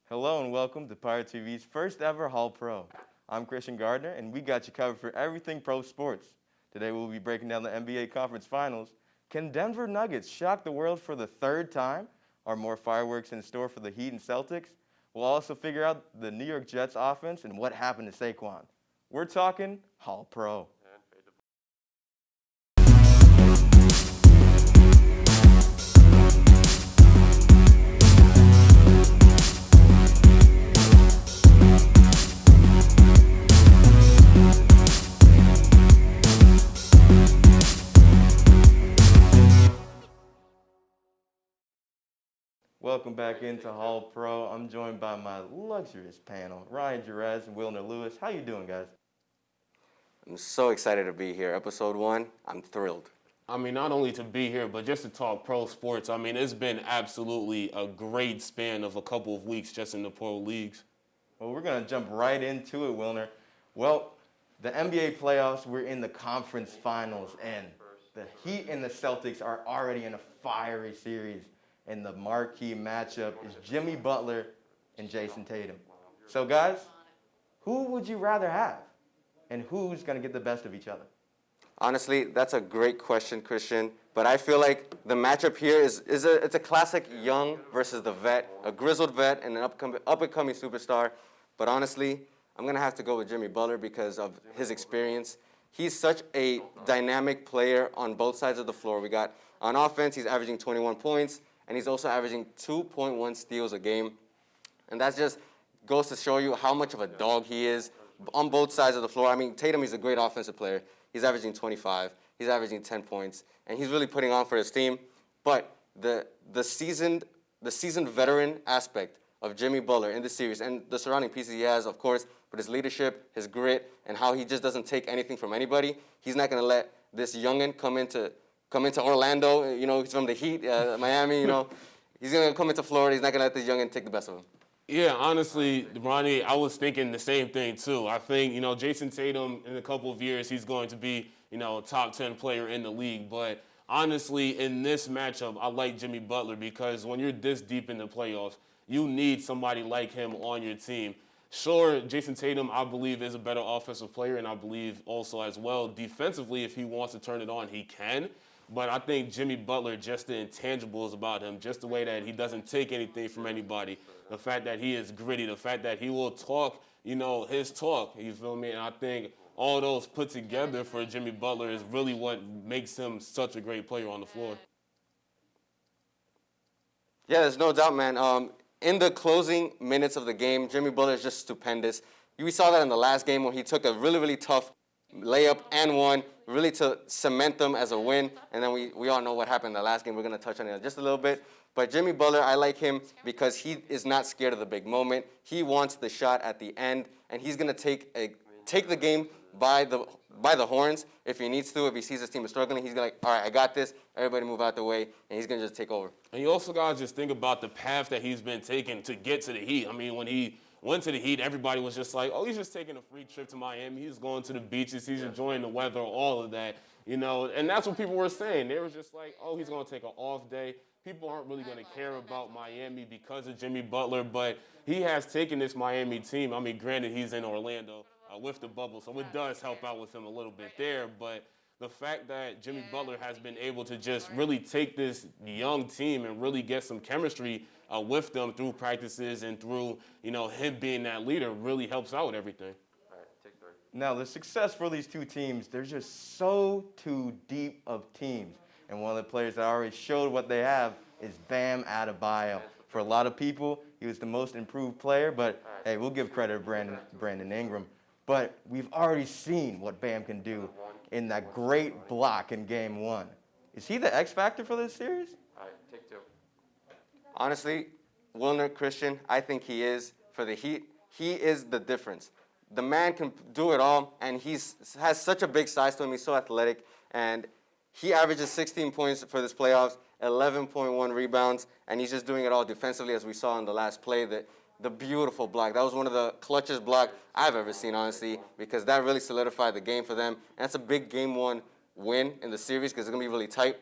Hello and welcome to Pirate TV's first ever Hall Pro. I'm Gardner, and we got you covered for everything pro sports. Today we'll be breaking down the NBA Conference Finals. Can Denver Nuggets shock the world for the third time? Are more fireworks in store for the Heat and Celtics? We'll also figure out the New York Jets offense and what happened to Saquon. We're talking Hall Pro. Welcome back into Hall Pro. I'm joined by my luxurious panel, Ryan Jerez and Wilnir Lewis. How you doing, guys? I'm so excited to be here. Episode 1, I'm thrilled. I mean, not only to be here, but just to talk pro sports. I mean, it's been absolutely a great span of a couple of weeks just in the pro leagues. Well, we're going to jump right into it, Wilnir. Well, the NBA playoffs, we're in the conference finals, and the Heat and the Celtics are already in a fiery series. And the marquee matchup is Jimmy Butler and Jason Tatum. So, guys, who would you rather have? And who's going to get the best of each other? Honestly, that's a great question, Christian. But I feel like the matchup here it's a classic young versus the vet, a grizzled vet and an up-and-coming superstar. But honestly, I'm going to have to go with Jimmy Butler because of his experience. He's such a dynamic player on both sides of the floor. We got on offense, he's averaging 21 points. And he's also averaging 2.1 steals a game. And that just goes to show you how much of a dog he is on both sides of the floor. I mean, Tatum is a great offensive player. He's averaging 25. He's averaging 10 points. And he's really putting on for his team. But the seasoned veteran aspect of Jimmy Butler in this series and the surrounding pieces he has, of course, with his leadership, his grit, and how he just doesn't take anything from anybody, he's not going to let this youngin come into Orlando, he's from the Heat, Miami, He's going to come into Florida. He's not going to let this youngin take the best of him. Yeah, honestly, Rony, I was thinking the same thing, too. I think, Jason Tatum, in a couple of years, he's going to be, a top 10 player in the league. But honestly, in this matchup, I like Jimmy Butler because when you're this deep in the playoffs, you need somebody like him on your team. Sure, Jason Tatum, I believe, is a better offensive player, and I believe also as well defensively, if he wants to turn it on, he can. But I think Jimmy Butler, just the intangibles about him, just the way that he doesn't take anything from anybody, the fact that he is gritty, the fact that he will talk, his talk, you feel me? And I think all those put together for Jimmy Butler is really what makes him such a great player on the floor. Yeah, there's no doubt, man. In the closing minutes of the game, Jimmy Butler is just stupendous. We saw that in the last game where he took a really, really tough layup and won, really to cement them as a win. And then we all know what happened in the last game. We're going to touch on it just a little bit. But Jimmy Butler, I like him because he is not scared of the big moment. He wants the shot at the end, and he's going to take the game by the horns if he needs to. If he sees his team is struggling, he's going to all right, I got this. Everybody move out the way, and he's going to just take over. And you also got to just think about the path that he's been taking to get to the Heat. I mean, when he went to the Heat, everybody was just like, oh, he's just taking a free trip to Miami. He's going to the beaches. He's enjoying the weather, all of that, And that's what people were saying. They were just like, oh, he's going to take an off day. People aren't really going to care about Miami because of Jimmy Butler, but he has taken this Miami team. I mean, granted, he's in Orlando with the bubble, so it does help out with him a little bit there, but the fact that Jimmy Butler has been able to just really take this young team and really get some chemistry with them through practices and through, him being that leader really helps out with everything. All right, take 3. Now, the success for these two teams, they're just so too deep of teams. And one of the players that already showed what they have is Bam Adebayo. For a lot of people, he was the most improved player, but hey, we'll give credit to Brandon Ingram. But we've already seen what Bam can do in that great block in Game 1. Is he the X factor for this series? All right, take 2. Honestly, Wilnir, Christian, I think he is. For the Heat, he is the difference. The man can do it all, and he has such a big size to him. He's so athletic, and he averages 16 points for this playoffs, 11.1 rebounds, and he's just doing it all defensively, as we saw in the last play. The beautiful block. That was one of the clutchest block I've ever seen, honestly, because that really solidified the game for them. And that's a big Game 1 win in the series because it's going to be really tight.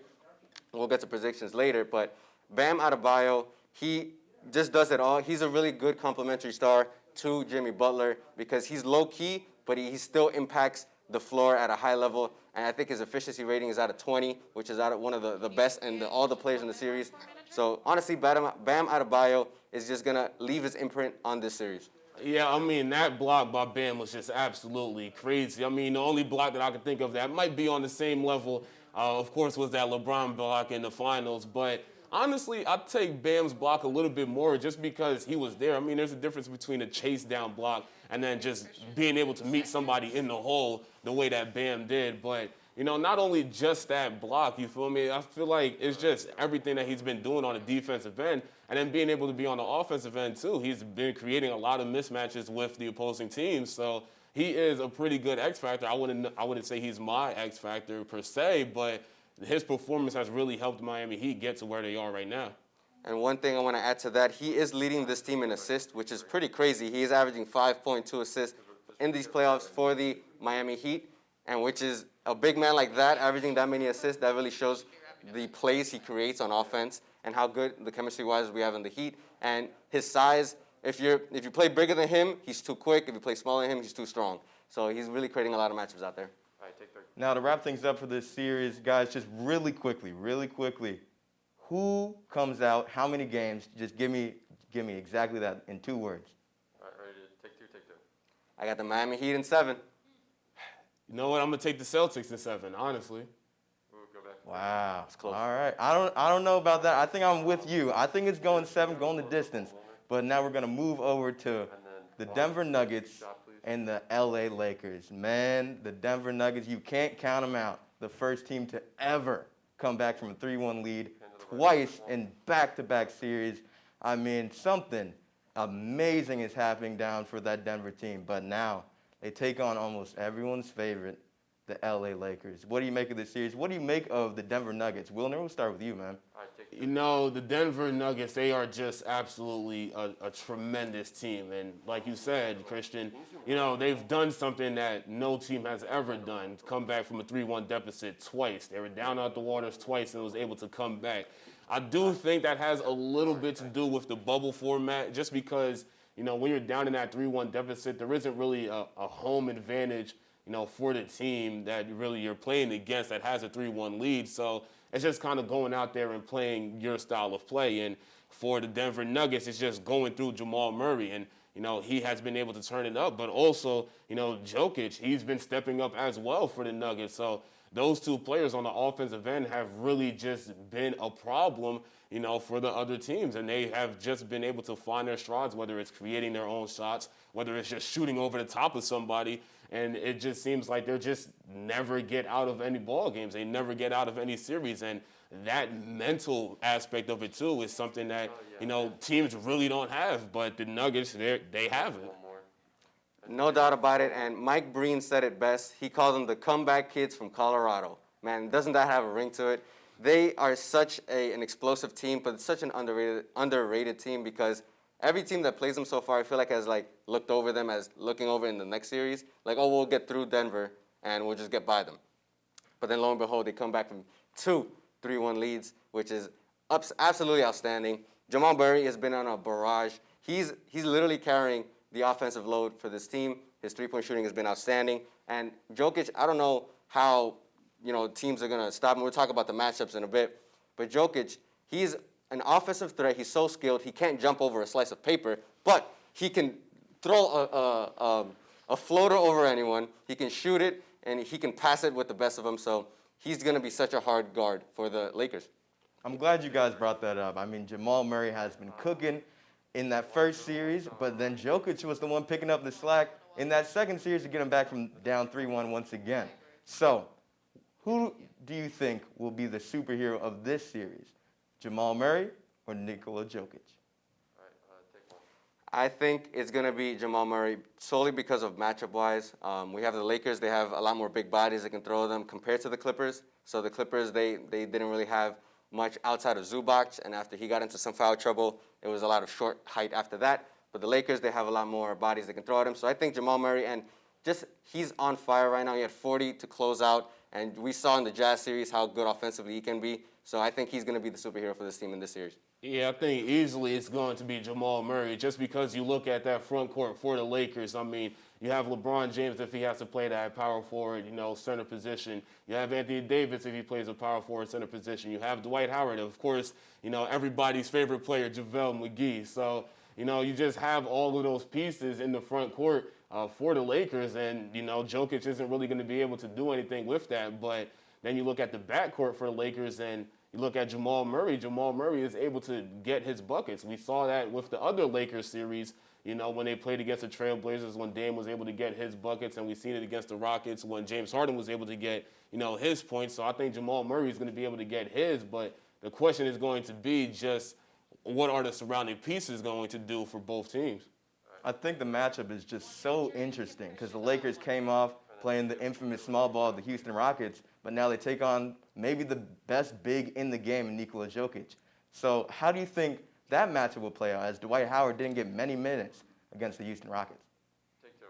We'll get to predictions later, but Bam Adebayo, he just does it all. He's a really good complementary star to Jimmy Butler because he's low-key, but he still impacts the floor at a high level. And I think his efficiency rating is out of 20, which is out of one of the best in all the players in the series. So honestly, Bam Adebayo is just going to leave his imprint on this series. Yeah, I mean, that block by Bam was just absolutely crazy. I mean, the only block that I could think of that might be on the same level, of course, was that LeBron block in the finals. But honestly, I'd take Bam's block a little bit more just because he was there. I mean, there's a difference between a chase down block and then just being able to meet somebody in the hole the way that Bam did. But, you know, not only just that block, you feel me? I feel like it's just everything that he's been doing on the defensive end and then being able to be on the offensive end too. He's been creating a lot of mismatches with the opposing teams. So he is a pretty good X factor. I wouldn't say he's my X factor per se, but his performance has really helped Miami Heat get to where they are right now. And one thing I want to add to that, he is leading this team in assists, which is pretty crazy. He is averaging 5.2 assists in these playoffs for the Miami Heat, and which is a big man like that, averaging that many assists, that really shows the plays he creates on offense and how good the chemistry-wise we have in the Heat. And his size, if you play bigger than him, he's too quick. If you play smaller than him, he's too strong. So he's really creating a lot of matchups out there. All right, take 30. Now, to wrap things up for this series, guys, just really quickly, who comes out, how many games? Just give me exactly that in 2 words. All right, ready to take 2, take 2. I got the Miami Heat in 7. You know what? I'm going to take the Celtics in 7, honestly. Ooh, go back. Wow. It's close. All right. I don't know about that. I think I'm with you. I think it's going 7, going the distance. But now we're going to move over to the Denver Nuggets and the LA Lakers. Man, the Denver Nuggets, you can't count them out. The first team to ever come back from a 3-1 lead twice in back-to-back series. I mean, something amazing is happening down for that Denver team. But now they take on almost everyone's favorite, the LA Lakers. What do you make of this series? What do you make of the Denver Nuggets? Wilnir, we'll start with you, man. All right, take 2. You know, the Denver Nuggets, they are just absolutely a tremendous team. And like you said, Christian, you know, they've done something that no team has ever done, come back from a 3-1 deficit twice. They were down out the waters twice and was able to come back. I do think that has a little bit to do with the bubble format, just because, you know, when you're down in that 3-1 deficit, there isn't really a home advantage, you know, for the team that really you're playing against that has a 3-1 lead. So it's just kind of going out there and playing your style of play. And for the Denver Nuggets, it's just going through Jamal Murray. And, you know, he has been able to turn it up. But also, you know, Jokic, he's been stepping up as well for the Nuggets. So those 2 players on the offensive end have really just been a problem, you know, for the other teams. And they have just been able to find their strides, whether it's creating their own shots, whether it's just shooting over the top of somebody. And it just seems like they're just never get out of any ball games. They never get out of any series. And that mental aspect of it, too, is something that, you know, teams really don't have. But the Nuggets, they have it. No doubt about it, and Mike Breen said it best. He called them the comeback kids from Colorado. Man, doesn't that have a ring to it? They are such an explosive team, but it's such an underrated team because every team that plays them so far, I feel like has looked over them as looking over in the next series. Like, oh, we'll get through Denver, and we'll just get by them. But then lo and behold, they come back from 2 3-1 leads, which is absolutely outstanding. Jamal Murray has been on a barrage. He's literally carrying the offensive load for this team. His 3-point shooting has been outstanding. And Jokic, I don't know how, you know, teams are going to stop him. We'll talk about the matchups in a bit. But Jokic, he's an offensive threat. He's so skilled. He can't jump over a slice of paper, but he can throw a floater over anyone. He can shoot it, and he can pass it with the best of them. So he's going to be such a hard guard for the Lakers. I'm glad you guys brought that up. I mean, Jamal Murray has been cooking in that first series, but then Jokic was the one picking up the slack in that second series to get him back from down 3-1 once again. So, who do you think will be the superhero of this series? Jamal Murray or Nikola Jokic? All right, take 1. I think it's going to be Jamal Murray solely because of matchup-wise. We have the Lakers. They have a lot more big bodies that can throw them compared to the Clippers. So the Clippers, they didn't really have much outside of Zubac, and after he got into some foul trouble, it was a lot of short height after that. But the Lakers, they have a lot more bodies that can throw at him. So I think Jamal Murray, and just he's on fire right now. He had 40 to close out, and we saw in the Jazz series how good offensively he can be. So I think he's going to be the superhero for this team in this series. Yeah, I think easily it's going to be Jamal Murray just because you look at that front court for the Lakers. I mean, you have LeBron James if he has to play that power forward, center position. You have Anthony Davis if he plays a power forward center position. You have Dwight Howard, of course, everybody's favorite player, JaVale McGee. So, you just have all of those pieces in the front court for the Lakers, and, Jokic isn't really going to be able to do anything with that. But then you look at the backcourt for the Lakers, and you look at Jamal Murray. Jamal Murray is able to get his buckets. We saw that with the other Lakers series, when they played against the Trailblazers, when Dame was able to get his buckets, and we've seen it against the Rockets when James Harden was able to get, his points. So I think Jamal Murray is going to be able to get his, but the question is going to be just what are the surrounding pieces going to do for both teams? I think the matchup is just so interesting because the Lakers came off playing the infamous small ball of the Houston Rockets, but now they take on maybe the best big in the game, Nikola Jokic. So how do you think that matchup will play out as Dwight Howard didn't get many minutes against the Houston Rockets? Take two.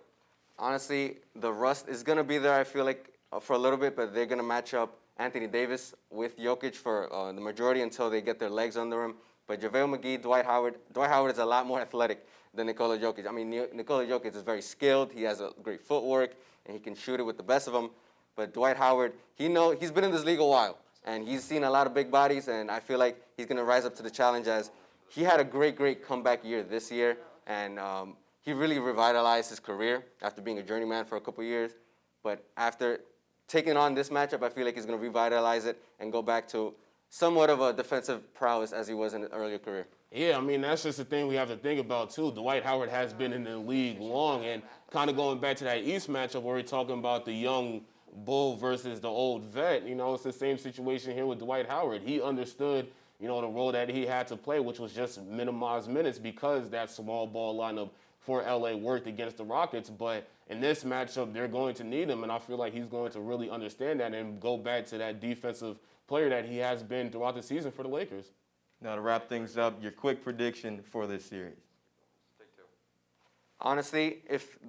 Honestly, the rust is going to be there, I feel like, for a little bit, but they're going to match up Anthony Davis with Jokic for the majority until they get their legs under him. But JaVale McGee, Dwight Howard is a lot more athletic than Nikola Jokic. I mean, Nikola Jokic is very skilled. He has a great footwork, and he can shoot it with the best of them. But Dwight Howard, he's been in this league a while, and he's seen a lot of big bodies, and I feel like he's going to rise up to the challenge as he had a great comeback year this year, and he really revitalized his career after being a journeyman for a couple years. But after taking on this matchup, I feel like he's going to revitalize it and go back to somewhat of a defensive prowess as he was in his earlier career. Yeah, I mean, that's just the thing we have to think about, too. Dwight Howard has been in the league long, and kind of going back to that East matchup where we're talking about the young bull versus the old vet, it's the same situation here with Dwight Howard. He understood, the role that he had to play, which was just minimize minutes because that small ball lineup for LA worked against the Rockets. But in this matchup, they're going to need him, and I feel like he's going to really understand that and go back to that defensive player that he has been throughout the season for the Lakers. Now to wrap things up, your quick prediction for this series. Take two. Honestly, if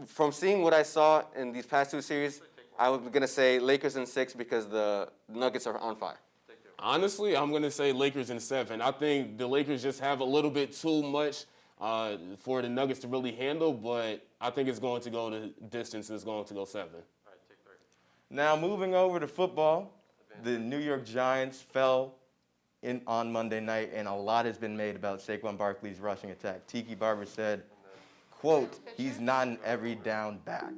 from seeing what I saw in these past two series, I was going to say Lakers in 6 because the Nuggets are on fire. Take two. Honestly, I'm going to say Lakers in 7. I think the Lakers just have a little bit too much for the Nuggets to really handle, but I think it's going to go the distance and it's going to go 7. All right, take 3. Now moving over to football, the New York Giants fell on Monday night, and a lot has been made about Saquon Barkley's rushing attack. Tiki Barber said, quote, he's not an every down back.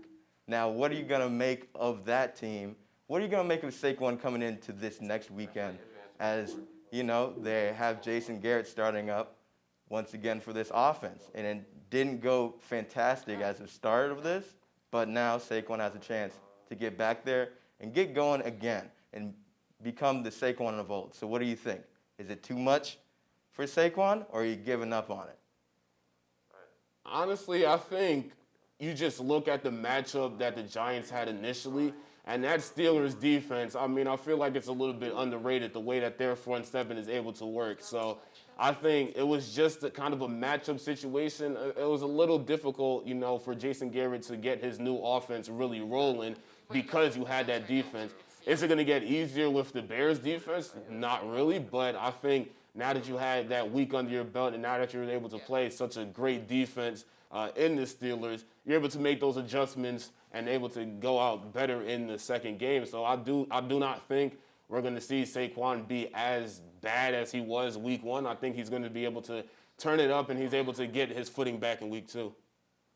Now, what are you going to make of that team? What are you going to make of Saquon coming into this next weekend as, they have Jason Garrett starting up once again for this offense? And it didn't go fantastic as the start of this, but now Saquon has a chance to get back there and get going again and become the Saquon of old. So what do you think? Is it too much for Saquon, or are you giving up on it? Honestly, I think you just look at the matchup that the Giants had initially, and that Steelers defense, I mean, I feel like it's a little bit underrated the way that their front seven is able to work. So I think it was just a kind of a matchup situation. It was a little difficult, for Jason Garrett to get his new offense really rolling because you had that defense. Is it going to get easier with the Bears defense? Not really, but I think now that you had that week under your belt and now that you're able to play such a great defense in the Steelers, you're able to make those adjustments and able to go out better in the second game. So I do not think we're going to see Saquon be as bad as he was week 1. I think he's going to be able to turn it up and he's able to get his footing back in week 2. All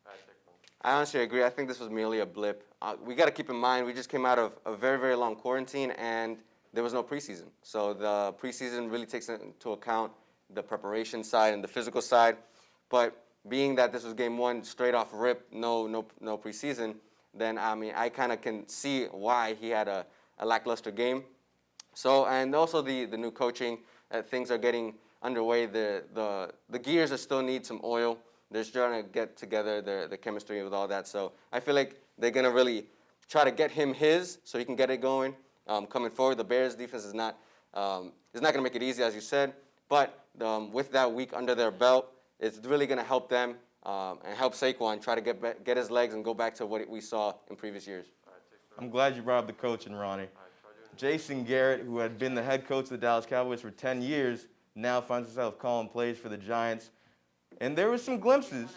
right, take 1. I honestly agree. I think this was merely a blip. We got to keep in mind we just came out of a very long quarantine and there was no preseason. So the preseason really takes into account the preparation side and the physical side. But being that this was game 1, straight off rip, no preseason, then I kind of can see why he had a lackluster game. So, and also the new coaching, things are getting underway. The gears are still need some oil. They're just trying to get together the chemistry with all that. So I feel like they're going to really try to get him his so he can get it going. Coming forward, the Bears defense is not going to make it easy, as you said. But with that week under their belt, it's really going to help them and help Saquon try to get his legs and go back to what we saw in previous years. All right, take 3. I'm glad you brought up the coaching, Ronnie. All right, try doing Jason Garrett, who had been the head coach of the Dallas Cowboys for 10 years, now finds himself calling plays for the Giants. And there were some glimpses,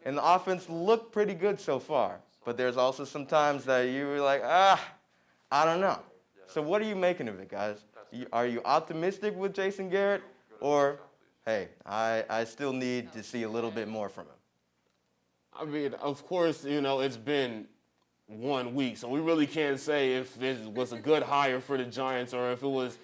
and the offense looked pretty good so far. But there's also some times that you were like, I don't know. So what are you making of it, guys? Are you optimistic with Jason Garrett? Or, hey, I still need to see a little bit more from him? I mean, of course, it's been 1 week, so we really can't say if it was a good hire for the Giants or if it was,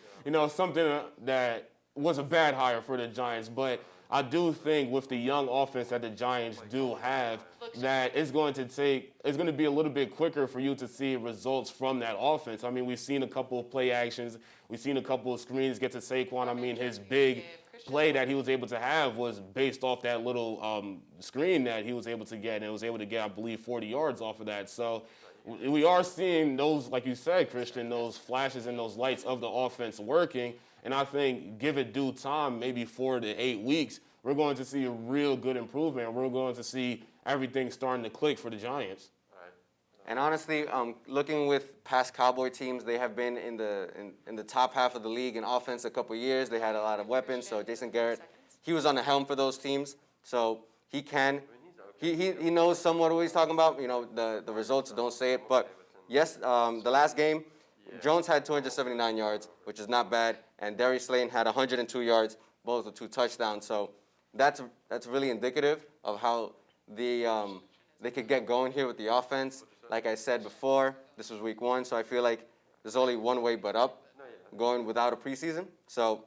something that was a bad hire for the Giants. But I do think with the young offense that the Giants do have, that it's going to be a little bit quicker for you to see results from that offense. I mean, we've seen a couple of play actions. We've seen a couple of screens get to Saquon. I mean, his big play that he was able to have was based off that little screen that he was able to get, and it was able to get, I believe, 40 yards off of that. So we are seeing those, like you said, Christian, those flashes and those lights of the offense working. And I think give it due time, maybe 4 to 8 weeks, we're going to see a real good improvement. We're going to see everything starting to click for the Giants. And honestly, looking with past Cowboy teams, they have been in the top half of the league in offense a couple of years. They had a lot of weapons. So Jason Garrett, he was on the helm for those teams. So he knows somewhat what he's talking about. The results don't say it. But yes, the last game, Jones had 279 yards, which is not bad. And Darius Slayton had 102 yards, both with 2 touchdowns. So that's really indicative of how they could get going here with the offense. Like I said before, this was week 1, so I feel like there's only one way but up going without a preseason. So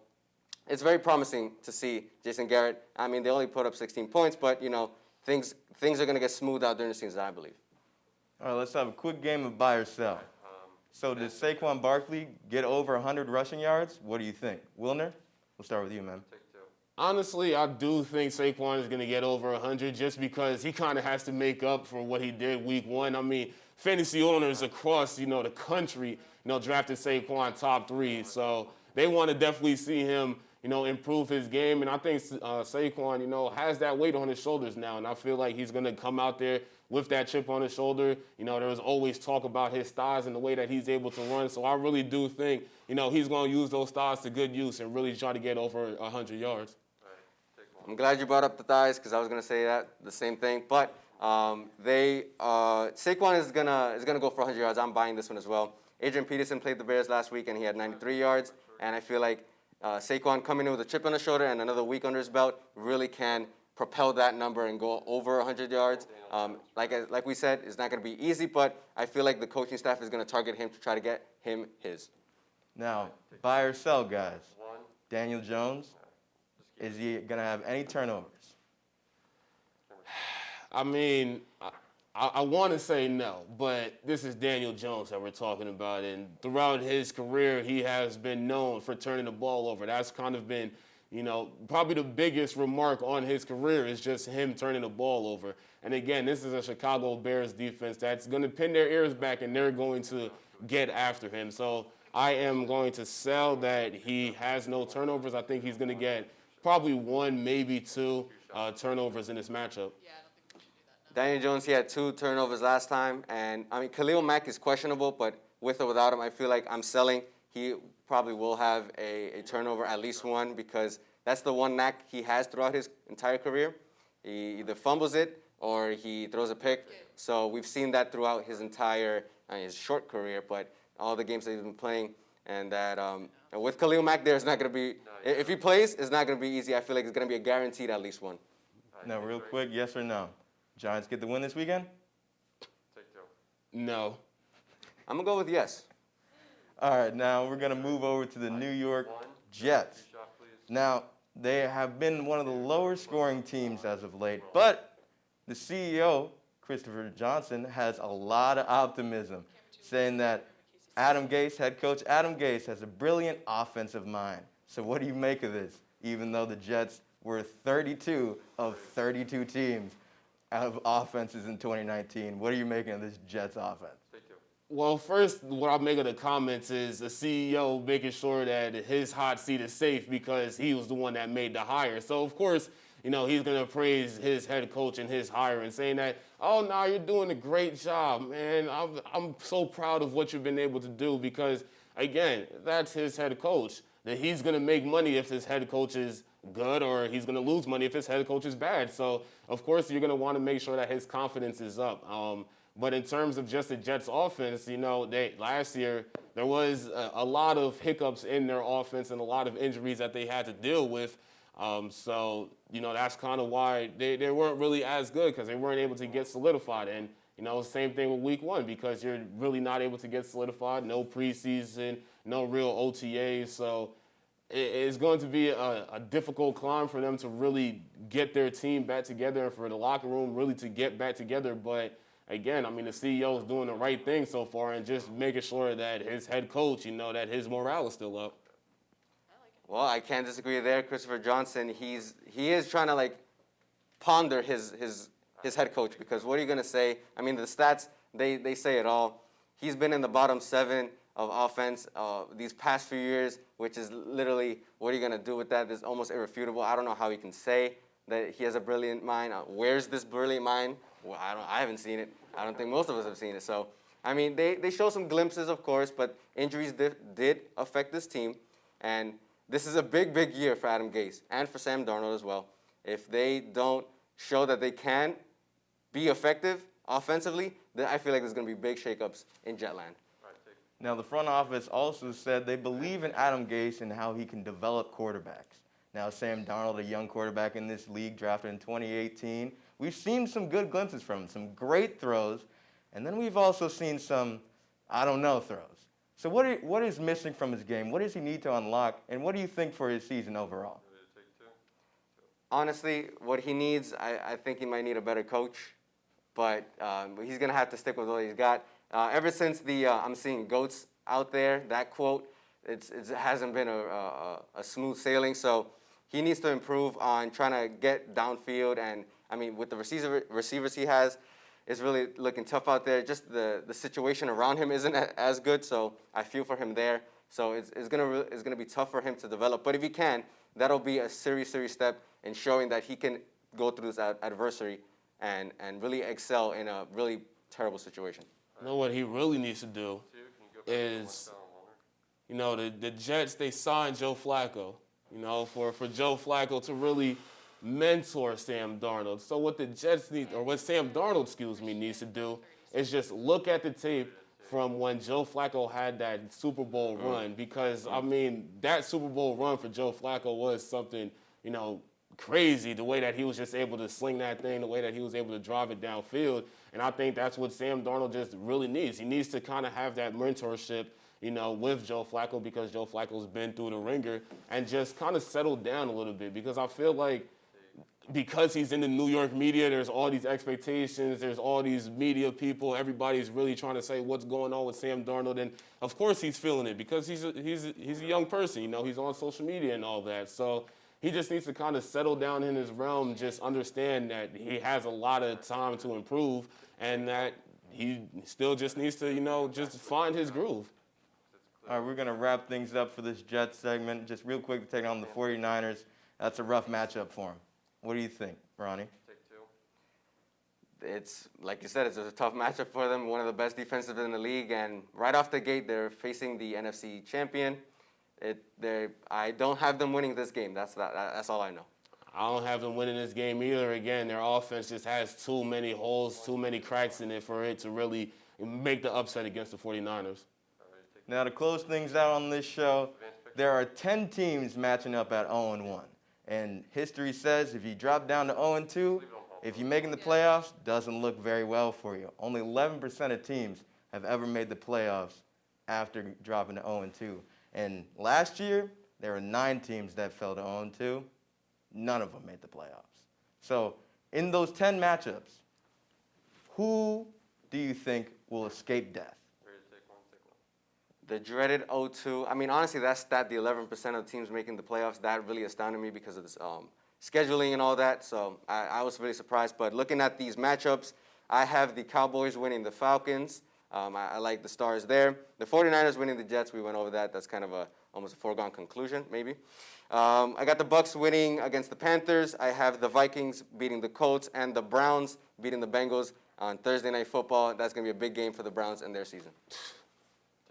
it's very promising to see Jason Garrett. I mean, they only put up 16 points, but, things are going to get smoothed out during the season, I believe. All right, let's have a quick game of buy or sell. So did Saquon Barkley get over 100 rushing yards? What do you think? Wilnir, we'll start with you, man. Honestly, I do think Saquon is going to get over 100 just because he kind of has to make up for what he did week 1. I mean, fantasy owners across, the country, drafted Saquon top 3. So they want to definitely see him, improve his game. And I think Saquon, has that weight on his shoulders now. And I feel like he's going to come out there with that chip on his shoulder. There was always talk about his thighs and the way that he's able to run. So I really do think, he's going to use those thighs to good use and really try to get over 100 yards. I'm glad you brought up the thighs because I was gonna say the same thing. But Saquon is gonna go for 100 yards. I'm buying this one as well. Adrian Peterson played the Bears last week and he had 93 yards. And I feel like Saquon coming in with a chip on his shoulder and another week under his belt really can propel that number and go over 100 yards. Like we said, it's not gonna be easy, but I feel like the coaching staff is gonna target him to try to get him his. Now, buy or sell, guys. Daniel Jones. Is he going to have any turnovers? I mean, I want to say no, but this is Daniel Jones that we're talking about. And throughout his career, he has been known for turning the ball over. That's kind of been, probably the biggest remark on his career is just him turning the ball over. And again, this is a Chicago Bears defense that's going to pin their ears back and they're going to get after him. So I am going to sell that he has no turnovers. I think he's going to get probably 1, maybe 2 turnovers in this matchup. Daniel Jones, he had 2 turnovers last time. And, I mean, Khalil Mack is questionable, but with or without him, I feel like I'm selling. He probably will have a turnover, at least 1, because that's the one knack he has throughout his entire career. He either fumbles it or he throws a pick. So we've seen that throughout his entire, his short career, but all the games that he's been playing. And that with Khalil Mack there, it's not going to be, if he plays, it's not going to be easy. I feel like it's going to be a guaranteed at least 1. Now, real quick, yes or no? Giants get the win this weekend? No. I'm going to go with yes. All right, now we're going to move over to the New York Jets. Now, they have been one of the lower scoring teams as of late, but the CEO, Christopher Johnson, has a lot of optimism, saying that head coach Adam Gase has a brilliant offensive mind. So what do you make of this? Even though the Jets were 32 of 32 teams out of offenses in 2019, what are you making of this Jets offense? Well, first, what I make of the comments is the CEO making sure that his hot seat is safe because he was the one that made the hire. So, of course, he's going to praise his head coach and his hire and saying that, oh, no, you're doing a great job, man. I'm so proud of what you've been able to do because, again, that's his head coach. that he's going to make money if his head coach is good, or he's going to lose money if his head coach is bad. So, of course, you're going to want to make sure that his confidence is up. But in terms of just the Jets' offense, last year there was a lot of hiccups in their offense and a lot of injuries that they had to deal with. So, that's kind of why they weren't really as good, because they weren't able to get solidified. And, same thing with week 1, because you're really not able to get solidified. No preseason, no real OTAs. So it's going to be a difficult climb for them to really get their team back together and for the locker room really to get back together. But again, the CEO is doing the right thing so far and just making sure that his head coach, that his morale is still up. Well, I can't disagree there. Christopher Johnson, he is trying to ponder his head coach, because what are you going to say? The stats, they say it all. He's been in the bottom 7 of offense these past few years, which is literally, what are you going to do with that? It's almost irrefutable. I don't know how he can say that he has a brilliant mind. Where's this brilliant mind? Well, I haven't seen it. I don't think most of us have seen it. So, they show some glimpses, of course, but injuries did affect this team. And this is a big, big year for Adam Gase and for Sam Darnold as well. If they don't show that they can be effective offensively, then I feel like there's going to be big shakeups in Jetland. Now, the front office also said they believe in Adam Gase and how he can develop quarterbacks. Now, Sam Darnold, a young quarterback in this league, drafted in 2018. We've seen some good glimpses from him, some great throws, and then we've also seen some, throws. So what is missing from his game? What does he need to unlock, and what do you think for his season overall? Honestly, what he needs, I think he might need a better coach, but he's going to have to stick with what he's got. Ever since the I'm seeing goats out there, that quote, it hasn't been a smooth sailing. So he needs to improve on trying to get downfield. And, with the receivers he has, it's really looking tough out there. Just the situation around him isn't as good, so I feel for him there. So it's gonna be tough for him to develop. But if he can, that'll be a serious step in showing that he can go through this adversity and really excel in a really terrible situation. What he really needs to do is, the Jets, they signed Joe Flacco, for Joe Flacco to really mentor Sam Darnold. So what the Jets need, or what Sam Darnold, needs to do is just look at the tape from when Joe Flacco had that Super Bowl run, because, that Super Bowl run for Joe Flacco was something, crazy, the way that he was just able to sling that thing, the way that he was able to drive it downfield. And I think that's what Sam Darnold just really needs. He needs to kind of have that mentorship, with Joe Flacco, because Joe Flacco's been through the ringer, and just kind of settle down a little bit, because I feel like because he's in the New York media, there's all these expectations, there's all these media people, everybody's really trying to say what's going on with Sam Darnold, and of course he's feeling it, because he's a young person, he's on social media and all that. So he just needs to kind of settle down in his realm, just understand that he has a lot of time to improve, and that he still just needs to, just find his groove. All right, we're going to wrap things up for this Jets segment. Just real quick to take on the 49ers. That's a rough matchup for them. What do you think, Rony? It's, like you said, it's a tough matchup for them, one of the best defensive in the league, and right off the gate, they're facing the NFC champion. I don't have them winning this game. That's all I know. I don't have them winning this game either. Again, their offense just has too many holes, too many cracks in it for it to really make the upset against the 49ers. Now, to close things out on this show, there are 10 teams matching up at 0-1. And history says if you drop down to 0-2, if you're making the playoffs, doesn't look very well for you. Only 11% of teams have ever made the playoffs after dropping to 0-2. And last year, there were 9 teams that fell to 0-2. None of them made the playoffs. So in those 10 matchups, who do you think will escape death? The dreaded 0-2. Honestly, that stat, the 11% of teams making the playoffs, that really astounded me because of this scheduling and all that. So I was really surprised. But looking at these matchups, I have the Cowboys winning the Falcons. I like the stars there. The 49ers winning the Jets. We went over that. That's kind of almost a foregone conclusion, maybe. I got the Bucks winning against the Panthers. I have the Vikings beating the Colts and the Browns beating the Bengals on Thursday Night Football. That's going to be a big game for the Browns and their season.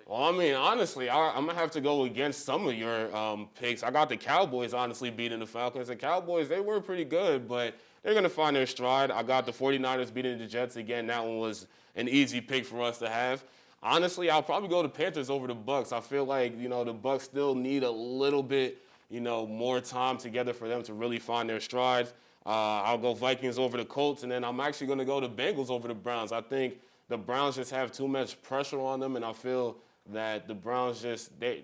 Well, I mean, honestly, I'm going to have to go against some of your picks. I got the Cowboys, honestly, beating the Falcons. The Cowboys, they were pretty good, but they're going to find their stride. I got the 49ers beating the Jets again. That one was an easy pick for us to have. Honestly, I'll probably go the Panthers over the Bucks. I feel like, the Bucks still need a little bit, more time together for them to really find their strides. I'll go Vikings over the Colts, and then I'm actually going to go the Bengals over the Browns. I think the Browns just have too much pressure on them, and I feel that the Browns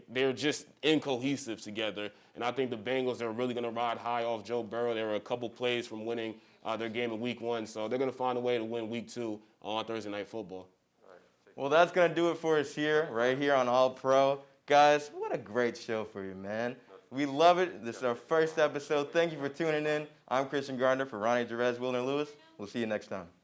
they're just incohesive together. And I think the Bengals are really going to ride high off Joe Burrow. They were a couple plays from winning their game in Week 1, so they're going to find a way to win Week 2 on Thursday Night Football. Well, that's going to do it for us here, right here on All Pro. Guys, what a great show for you, man. We love it. This is our first episode. Thank you for tuning in. I'm Christian Gardner for Rony, Jerez, Wilnir, Lewis. We'll see you next time.